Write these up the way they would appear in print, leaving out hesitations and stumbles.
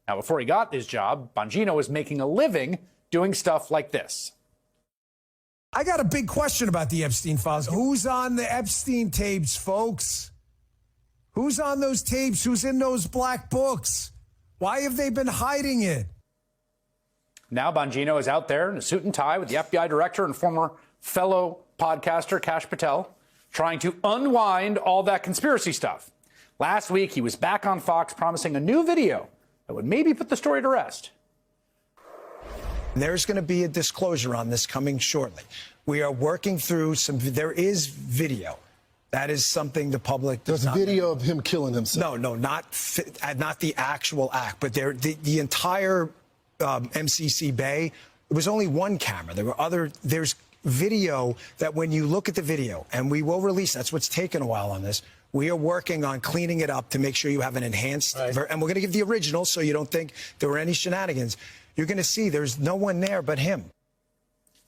Now, before he got his job, Bongino was making a living doing stuff like this. I got a big question about the Epstein files. Who's on the Epstein tapes, folks? Who's on those tapes? Who's in those black books? Why have they been hiding it? Now Bongino is out there in a suit and tie with the FBI director and former fellow podcaster Kash Patel, trying to unwind all that conspiracy stuff. Last week, he was back on Fox promising a new video that would maybe put the story to rest. There's going to be a disclosure on this coming shortly. We are working through there is video. That is something the public does not. There's video of him killing himself. No, not the actual act, but the entire MCC Bay, there was only one camera. There's video that when you look at the video, and we will release, that's what's taken a while on this, we are working on cleaning it up to make sure you have an enhanced, and we're going to give the original so you don't think there were any shenanigans. You're going to see there's no one there but him.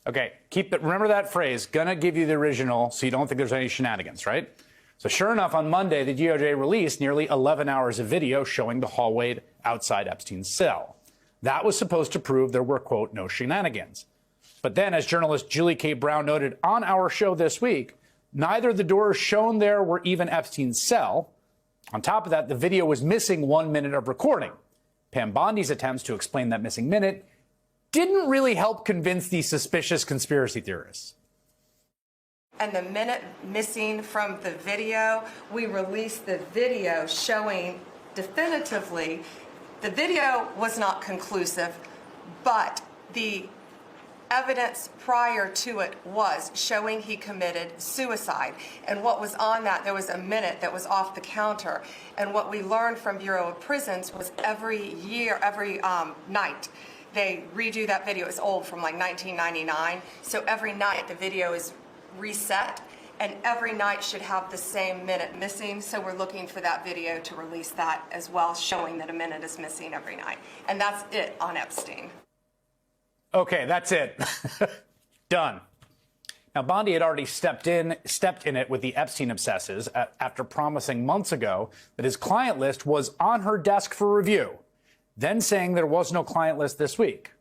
Okay, remember that phrase, gonna give you the original so you don't think there's any shenanigans, right? So sure enough, on Monday, the DOJ released nearly 11 hours of video showing the hallway outside Epstein's cell. That was supposed to prove there were, quote, no shenanigans. But then, as journalist Julie K. Brown noted on our show this week, neither the doors shown there were even Epstein's cell. On top of that, the video was missing 1 minute of recording. Pam Bondi's attempts to explain that missing minute didn't really help convince these suspicious conspiracy theorists. And the minute missing from the video, we released the video showing definitively the video was not conclusive, but the evidence prior to it was showing he committed suicide. And what was on that, there was a minute that was off the counter. And what we learned from Bureau of Prisons was every night, they redo that video. It's old, from like 1999. So every night the video is reset, and every night should have the same minute missing. So we're looking for that video to release that as well, showing that a minute is missing every night. And that's it on Epstein. Okay, that's it. Done. Now, Bondi had already stepped in it with the Epstein obsesses after promising months ago that his client list was on her desk for review, then saying there was no client list this week.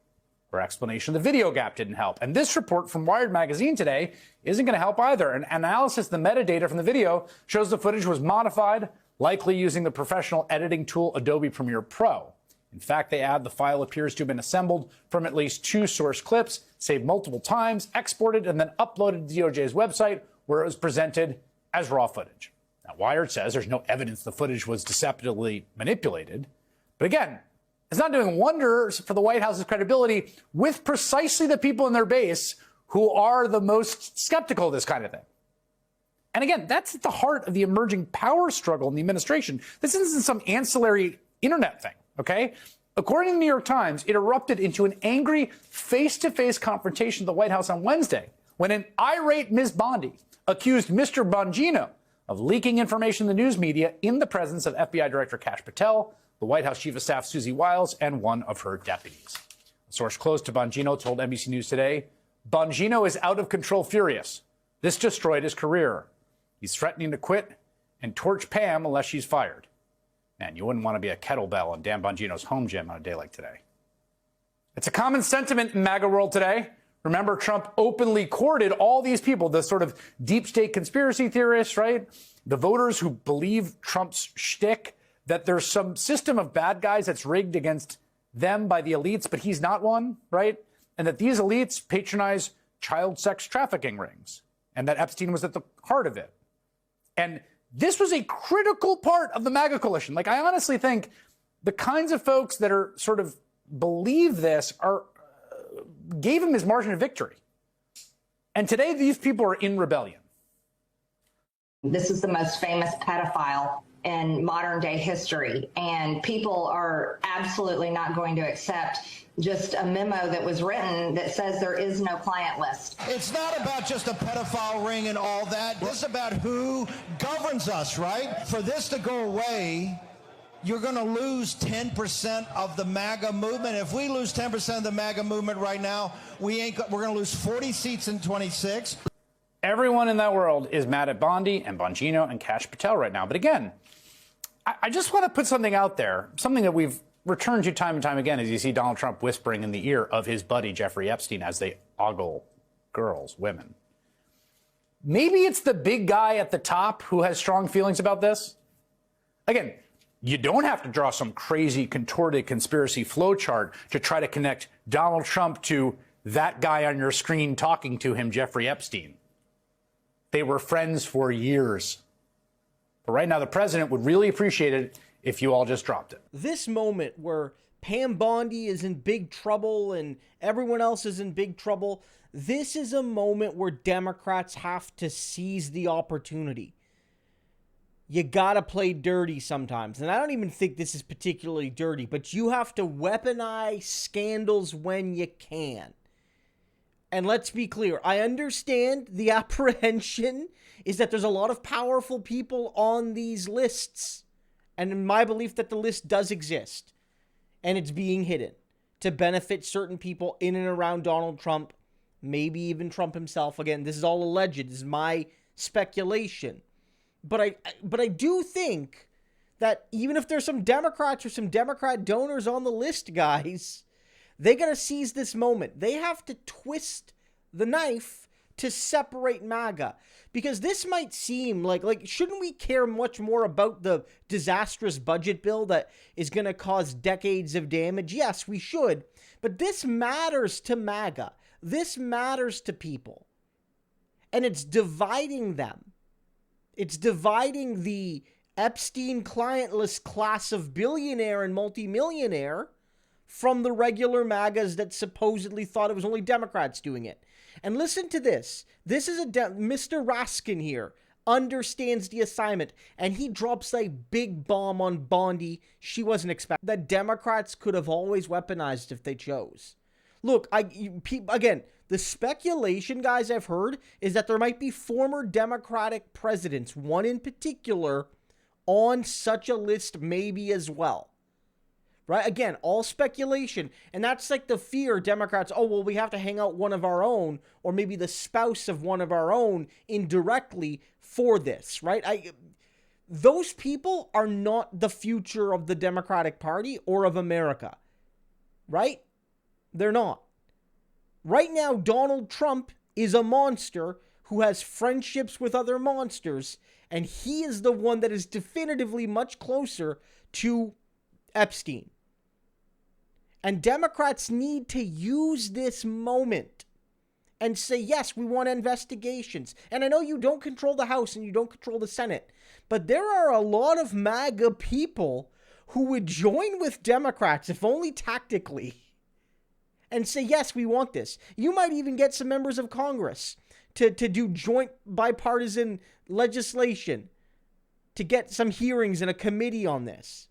Her explanation of the video gap didn't help. And this report from Wired magazine today isn't going to help either. An analysis of the metadata from the video shows the footage was modified, likely using the professional editing tool Adobe Premiere Pro. In fact, they add the file appears to have been assembled from at least 2 source clips, saved multiple times, exported, and then uploaded to DOJ's website, where it was presented as raw footage. Now, Wired says there's no evidence the footage was deceptively manipulated. But again, it's not doing wonders for the White House's credibility with precisely the people in their base who are the most skeptical of this kind of thing. And again, that's at the heart of the emerging power struggle in the administration. This isn't some ancillary internet thing, okay? According to the New York Times, it erupted into an angry face-to-face confrontation at the White House on Wednesday when an irate Ms. Bondi accused Mr. Bongino of leaking information to the news media in the presence of FBI Director Kash Patel, the White House Chief of Staff Susie Wiles, and one of her deputies. A source close to Bongino told NBC News today, Bongino is out of control furious. This destroyed his career. He's threatening to quit and torch Pam unless she's fired. Man, you wouldn't want to be a kettlebell in Dan Bongino's home gym on a day like today. It's a common sentiment in MAGA world today. Remember, Trump openly courted all these people, the sort of deep state conspiracy theorists, right? The voters who believe Trump's shtick, that there's some system of bad guys that's rigged against them by the elites, but he's not one, right? And that these elites patronize child sex trafficking rings, and that Epstein was at the heart of it. And this was a critical part of the MAGA coalition. Like, I honestly think the kinds of folks that are sort of believe this gave him his margin of victory. And today, these people are in rebellion. This is the most famous pedophile in modern day history, and people are absolutely not going to accept just a memo that was written that says there is no client list. It's not about just a pedophile ring and all that. It's about who governs us, right? For this to go away, you're going to lose 10% of the MAGA movement. If we lose 10% of the MAGA movement right now, we're going to lose 40 seats in 26. Everyone in that world is mad at Bondi and Bongino and Kash Patel right now. But again, I just want to put something out there, something that we've returns you time and time again as you see Donald Trump whispering in the ear of his buddy Jeffrey Epstein as they ogle girls, women. Maybe it's the big guy at the top who has strong feelings about this. Again, you don't have to draw some crazy contorted conspiracy flowchart to try to connect Donald Trump to that guy on your screen talking to him, Jeffrey Epstein. They were friends for years. But right now, the president would really appreciate it if you all just dropped it. This moment where Pam Bondi is in big trouble and everyone else is in big trouble, this is a moment where Democrats have to seize the opportunity. You gotta play dirty sometimes. And I don't even think this is particularly dirty, but you have to weaponize scandals when you can. And let's be clear, I understand the apprehension is that there's a lot of powerful people on these lists. And in my belief that the list does exist. And it's being hidden to benefit certain people in and around Donald Trump, maybe even Trump himself. Again, this is all alleged. This is my speculation. But I do think that even if there's some Democrats or some Democrat donors on the list, guys, they got to seize this moment. They have to twist the knife to separate MAGA. Because this might seem like shouldn't we care much more about the disastrous budget bill that is going to cause decades of damage? Yes, we should. But this matters to MAGA. This matters to people. And it's dividing them. It's dividing the Epstein client list class of billionaire and multimillionaire from the regular MAGAs that supposedly thought it was only Democrats doing it. And listen to this. This is Mr. Raskin here understands the assignment, and he drops a big bomb on Bondi she wasn't expecting. That Democrats could have always weaponized if they chose. Look, again, the speculation, guys, I've heard is that there might be former Democratic presidents, one in particular, on such a list maybe as well. Right? Again, all speculation. And that's like the fear Democrats, oh, well, we have to hang out one of our own, or maybe the spouse of one of our own indirectly for this, right? Those people are not the future of the Democratic Party or of America, right? They're not. Right now, Donald Trump is a monster who has friendships with other monsters, and he is the one that is definitively much closer to Epstein. And Democrats need to use this moment and say, yes, we want investigations. And I know you don't control the House and you don't control the Senate, but there are a lot of MAGA people who would join with Democrats, if only tactically, and say, yes, we want this. You might even get some members of Congress to do joint bipartisan legislation, to get some hearings in a committee on this.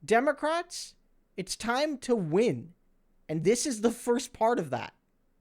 Democrats, it's time to win. And this is the first part of that.